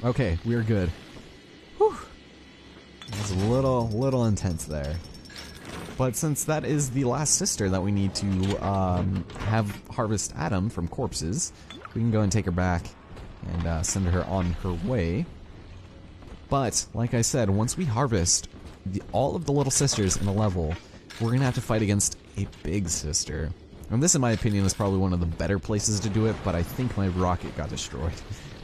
Okay, we're good. Whew. That was a little intense there. But since that is the last sister that we need to have harvest Adam from corpses, we can go and take her back and send her on her way. But, like I said, once we harvest all of the little sisters in a level, we're going to have to fight against a big sister. And this, in my opinion, is probably one of the better places to do it, but I think my rocket got destroyed.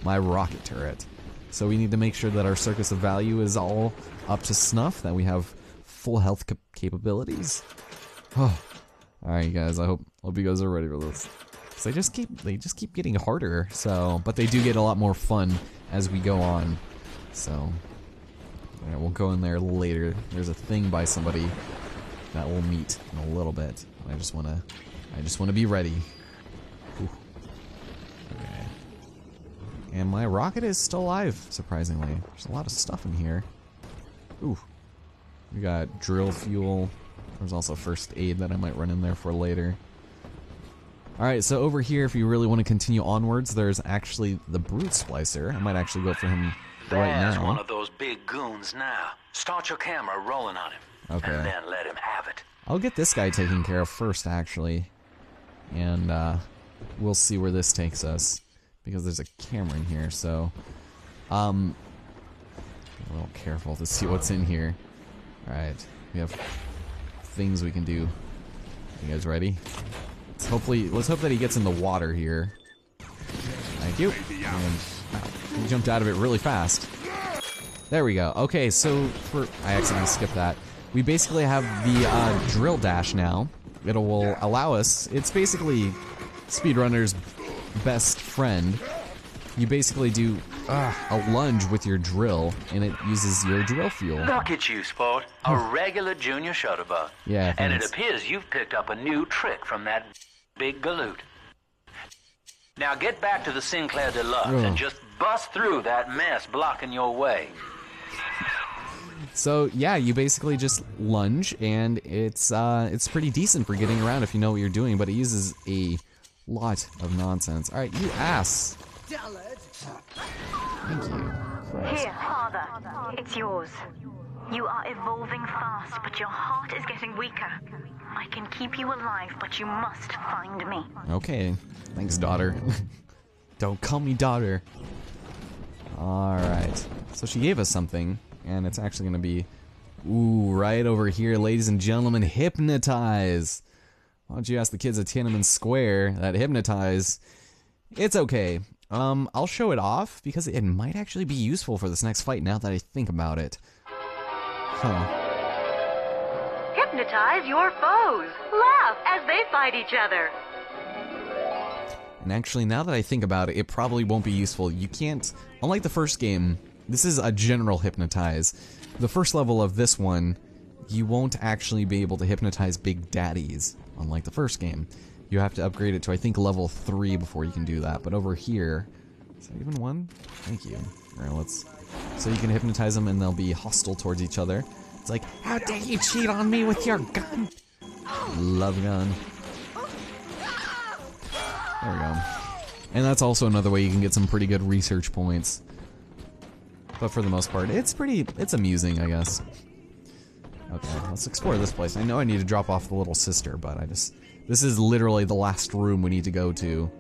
My rocket turret. So we need to make sure that our Circus of Value is all up to snuff, that we have full health capabilities. Oh, alright guys, I hope you guys are ready for this. Cause they just keep getting harder, so, but they do get a lot more fun as we go on. So, alright, we'll go in there later. There's a thing by somebody that we'll meet in a little bit. I just wanna be ready. Ooh. Okay. And my rocket is still alive, surprisingly. There's a lot of stuff in here. Ooh. We got drill fuel. There's also first aid that I might run in there for later. Alright, so over here, if you really want to continue onwards, there's actually the Brute Splicer. I might actually go for him right now. There's one of those big goons now. Start your camera rolling on him. Okay. And then let him have it. I'll get this guy taken care of first, actually. And we'll see where this takes us. Because there's a camera in here, so... be a little careful to see what's in here. Alright, we have things we can do. You guys ready? Let's hope that he gets in the water here. Thank you. And he jumped out of it really fast. There we go. Okay, so I accidentally skipped that. We basically have the drill dash now. It will allow us. It's basically speedrunner's best friend. You basically do a lunge with your drill, and it uses your drill fuel. Look at you, sport. A regular junior shutterbug. Yeah, and it appears you've picked up a new trick from that big galoot. Now get back to the Sinclair Deluxe and just bust through that mess blocking your way. So yeah, you basically just lunge, and it's pretty decent for getting around if you know what you're doing, but it uses a lot of nonsense. All right, you ass. Thank you. Christ. Here, father, it's yours. You are evolving fast, but your heart is getting weaker. I can keep you alive, but you must find me. Okay, thanks, daughter. Don't call me daughter. Alright, so she gave us something, and it's actually gonna be, right over here, ladies and gentlemen, hypnotize. Why don't you ask the kids at Tiananmen Square that hypnotize? It's okay. I'll show it off because it might actually be useful for this next fight now that I think about it. Hypnotize your foes. Laugh as they fight each other. And actually, now that I think about it, it probably won't be useful. You can't, unlike the first game, this is a general hypnotize. The first level of this one, you won't actually be able to hypnotize big daddies, unlike the first game. You have to upgrade it to, I think, level 3 before you can do that. But over here, is that even 1? Thank you. Alright, so you can hypnotize them and they'll be hostile towards each other. It's like, how dare you cheat on me with your gun? Love gun. There we go. And that's also another way you can get some pretty good research points. But for the most part, it's amusing, I guess. Okay, let's explore this place. I know I need to drop off the little sister, but this is literally the last room we need to go to.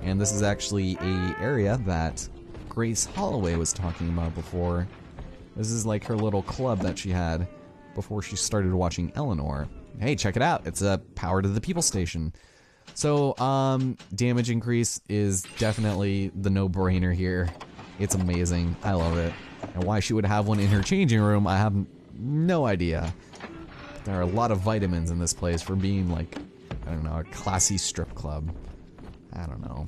And this is actually a area that Grace Holloway was talking about before. This is like her little club that she had before she started watching Eleanor. Hey, check it out. It's a power to the people station. So, damage increase is definitely the no-brainer here. It's amazing. I love it. And why she would have one in her changing room, I have no idea. There are a lot of vitamins in this place for being like, I don't know, a classy strip club. I don't know.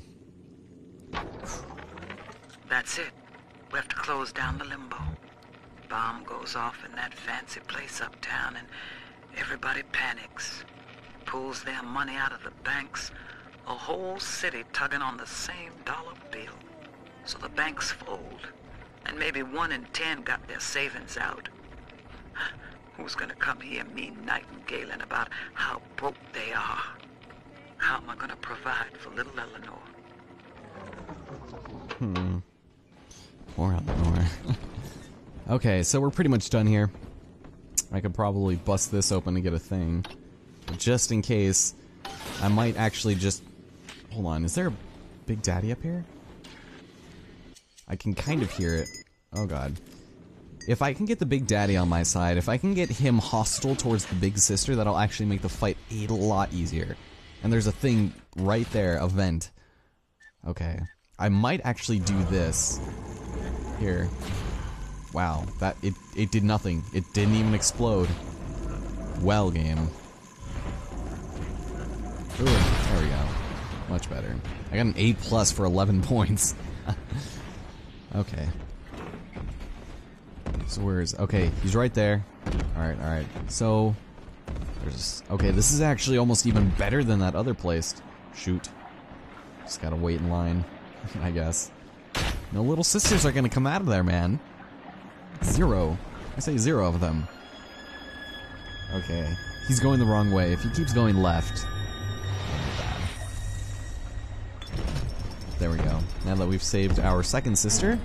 That's it. We have to close down the limbo. Bomb goes off in that fancy place uptown and everybody panics. Pulls their money out of the banks. A whole city tugging on the same dollar bill. So the banks fold. And maybe 1 in 10 got their savings out. Who's gonna come here mean nightingaling about how broke they are? How am I gonna provide for little Eleanor? More out the door. Okay, so we're pretty much done here. I could probably bust this open to get a thing. But just in case, I might actually just... Hold on, is there a Big Daddy up here? I can kind of hear it. Oh god. If I can get the Big Daddy on my side, if I can get him hostile towards the big sister, that'll actually make the fight a lot easier. And there's a thing right there, a vent. Okay. I might actually do this. Here. Wow, it did nothing. It didn't even explode. Well, game. Ooh, there we go. Much better. I got an A+ for 11 points. Okay. So okay, he's right there. Alright. So, okay, this is actually almost even better than that other place. Shoot. Just gotta wait in line, I guess. No little sisters are gonna come out of there, man. 0. I say 0 of them. Okay. He's going the wrong way. If he keeps going left... There we go. Now that we've saved our second sister...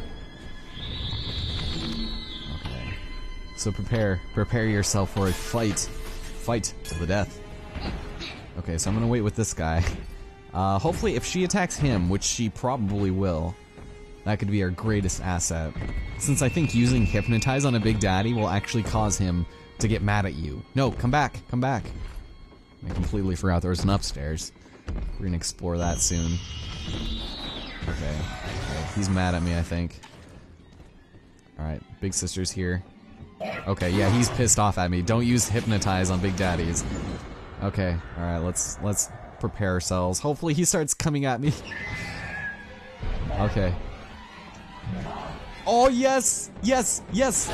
Okay. So prepare yourself for a fight. Fight to the death. Okay, so I'm gonna wait with this guy. Hopefully if she attacks him, which she probably will, that could be our greatest asset. Since I think using Hypnotize on a Big Daddy will actually cause him to get mad at you. No, come back, come back. I completely forgot there was an upstairs. We're gonna explore that soon. Okay, he's mad at me, I think. Alright, Big Sister's here. Okay, yeah, he's pissed off at me. Don't use Hypnotize on Big Daddies. Okay, alright, let's prepare ourselves. Hopefully he starts coming at me. Okay. Oh, yes! Yes! Yes!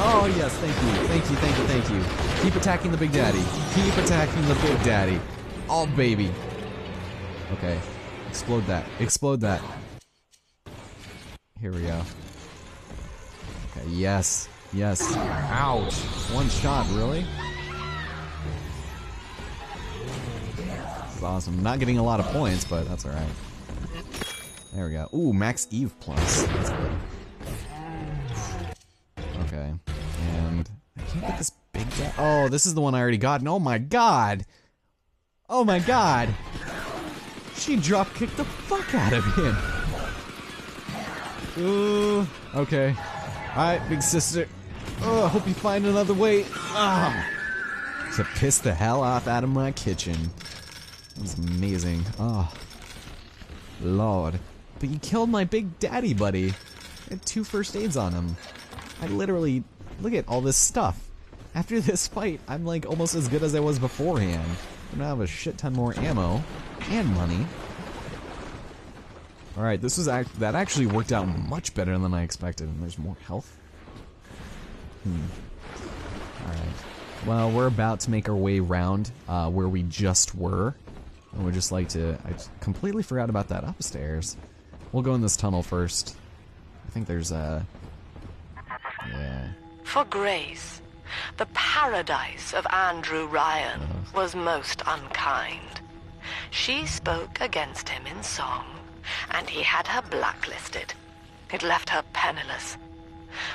Oh, yes, thank you. Thank you, thank you, thank you. Keep attacking the Big Daddy. Keep attacking the Big Daddy. Oh, baby. Okay. Explode that. Explode that. Here we go. Okay, yes. Yes. Ouch. One shot, really? This is awesome. Not getting a lot of points, but that's alright. There we go. Ooh, Max Eve plus. That's good. Okay. And I can't get this Big Daddy. Oh, this is the one I already got. And oh my god! Oh my god! She drop kicked the fuck out of him. Ooh. Okay. Alright, Big Sister. Oh, I hope you find another way. Ah. To piss the hell off out of my kitchen. That was amazing. Oh. Lord. But you killed my Big Daddy, buddy. I had 2 first aids on him. I literally... Look at all this stuff. After this fight, I'm like almost as good as I was beforehand. I'm gonna have a shit ton more ammo. And money. Alright, this was that actually worked out much better than I expected. And there's more health. Alright. Well, we're about to make our way around where we just were. And we'd just like to... I completely forgot about that upstairs. We'll go in this tunnel first. I think there's a... Yeah. For Grace, the paradise of Andrew Ryan was most unkind. She spoke against him in song, and he had her blacklisted. It left her penniless.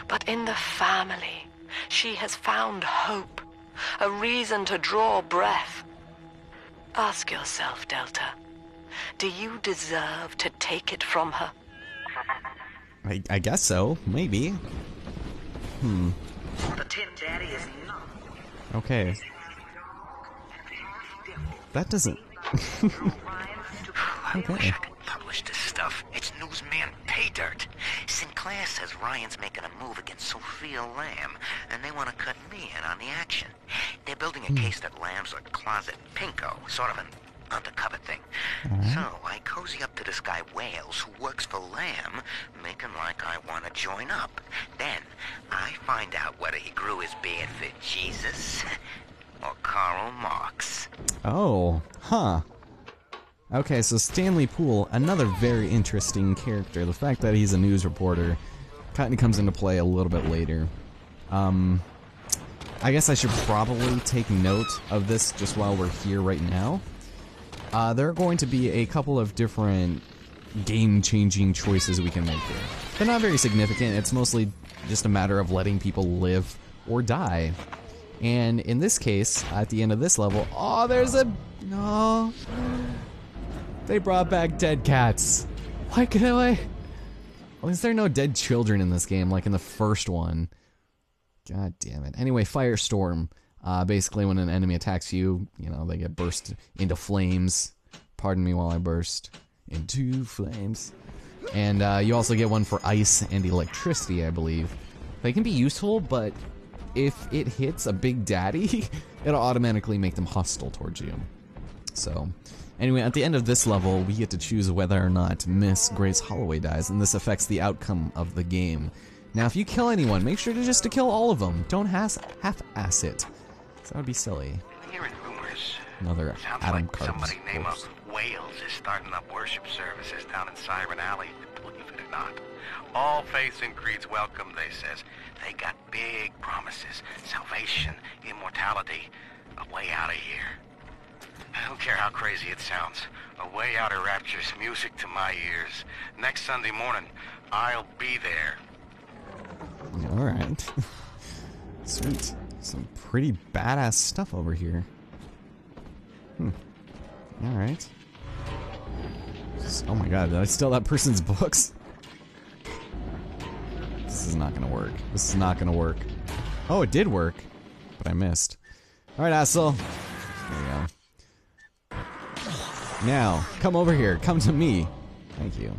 But in the family, she has found hope, a reason to draw breath. Ask yourself, Delta, do you deserve to take it from her? I guess so. Maybe. The Tin Daddy is not. Okay. That doesn't... I wish I could publish this stuff. It's newsman pay dirt. Sinclair says Ryan's making a move against Sophia Lamb, and they want to cut me in on the action. They're building a case that Lamb's a closet pinko, sort of an undercover thing. So I cozy up to this guy Wales, who works for Lamb, making like I want to join up. Then I find out whether he grew his beard for Jesus or Karl Marx. Oh, huh. Okay, so Stanley Poole, another very interesting character. The fact that he's a news reporter kind of comes into play a little bit later. I guess I should probably take note of this just while we're here right now. There are going to be a couple of different game-changing choices we can make here. They're not very significant. It's mostly just a matter of letting people live or die. And in this case, at the end of this level, oh, there's a... No. They brought back dead cats. Why could I... Why is there no dead children in this game like in the first one? God damn it. Anyway, Firestorm. Basically, when an enemy attacks you, you know, they get burst into flames. Pardon me while I burst into flames. And you also get one for ice and electricity, I believe. They can be useful, but if it hits a big daddy, it'll automatically make them hostile towards you. So, anyway, at the end of this level, we get to choose whether or not Miss Grace Holloway dies, and this affects the outcome of the game. Now, if you kill anyone, make sure to kill all of them. Don't half-ass it. So that would be silly. Hearing rumors. Another Sounds Adam like Carbs. somebody named Wales is starting up worship services down in Siren Alley, believe it or not. All faiths and creeds welcome, they says. They got big promises. Salvation, immortality, a way out of here. I don't care how crazy it sounds. A way out of rapture's music to my ears. Next Sunday morning, I'll be there. Alright. Sweet. Some pretty badass stuff over here. Alright. Oh my god, did I steal that person's books? This is not gonna work. This is not gonna work. Oh, it did work. But I missed. Alright, asshole. There you go. Now, come over here. Come to me. Thank you.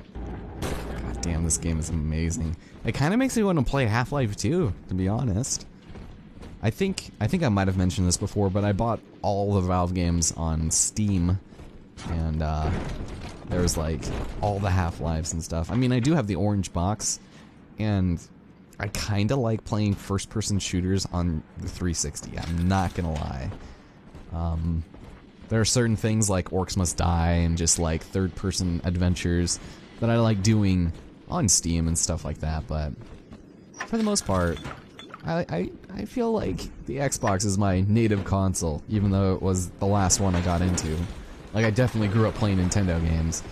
God damn, this game is amazing. It kind of makes me want to play Half-Life 2, to be honest. I think I might have mentioned this before, but I bought all the Valve games on Steam, and there's like all the Half-Lives and stuff. I mean, I do have the orange box, and I kind of like playing first-person shooters on the 360. I'm not gonna lie. There are certain things like Orcs Must Die and just like third-person adventures that I like doing on Steam and stuff like that, but for the most part, I feel like the Xbox is my native console, even though it was the last one I got into. Like, I definitely grew up playing Nintendo games,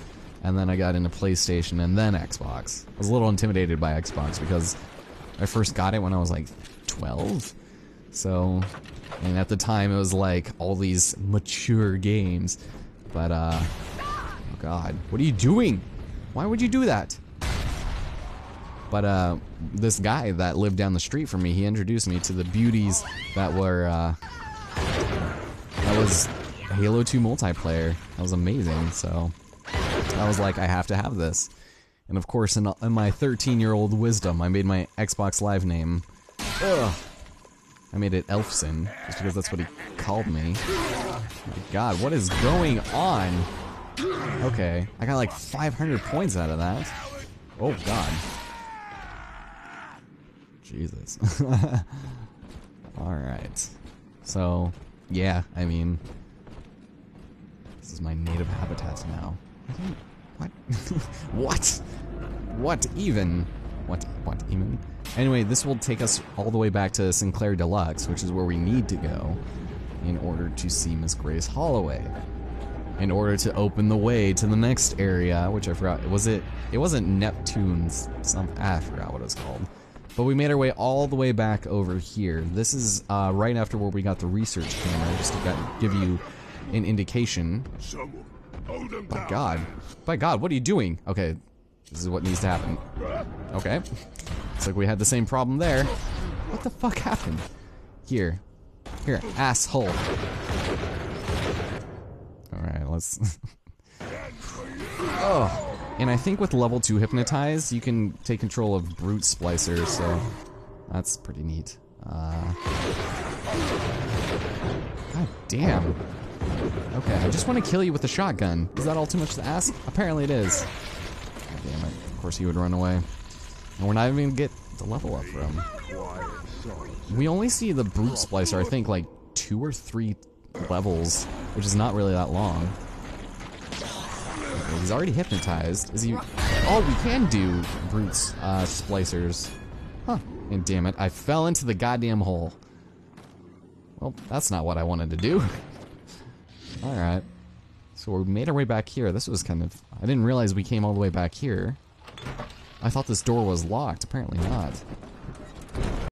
and then I got into PlayStation and then Xbox. I was a little intimidated by Xbox because I first got it when I was like 12, so, and at the time it was like all these mature games, but oh god, what are you doing? Why would you do that? But this guy that lived down the street from me, he introduced me to the beauties that were, that was Halo 2 multiplayer. That was amazing, so I was like, I have to have this. And of course, in my 13-year-old wisdom, I made my Xbox Live name. Ugh. I made it Elfson, just because that's what he called me. Oh my god, what is going on? Okay, I got like 500 points out of that. Oh god. Jesus. Alright. So, yeah, I mean, this is my native habitat now. What? What? What even? What even? Anyway, this will take us all the way back to Sinclair Deluxe, which is where we need to go in order to see Miss Grace Holloway. In order to open the way to the next area, which I forgot. It wasn't Neptune's I forgot what it was called. But we made our way all the way back over here. This is right after where we got the research camera, just to give you an indication. By God, what are you doing? Okay, this is what needs to happen. Okay, looks like we had the same problem there. What the fuck happened? Here, asshole. All right, let's. Oh. And I think with level 2 Hypnotize, you can take control of Brute Splicer, so that's pretty neat. God damn. Okay, I just want to kill you with a shotgun. Is that all too much to ask? Apparently it is. God damn it. Of course he would run away. And we're not even gonna get the level up for him. We only see the Brute Splicer, I think, like 2 or 3 levels, which is not really that long. He's already hypnotized. Is he? Oh, we can do Brute's splicers. Huh. And damn it, I fell into the goddamn hole. Well, that's not what I wanted to do. Alright. So we made our way back here. This was kind of... I didn't realize we came all the way back here. I thought this door was locked. Apparently not.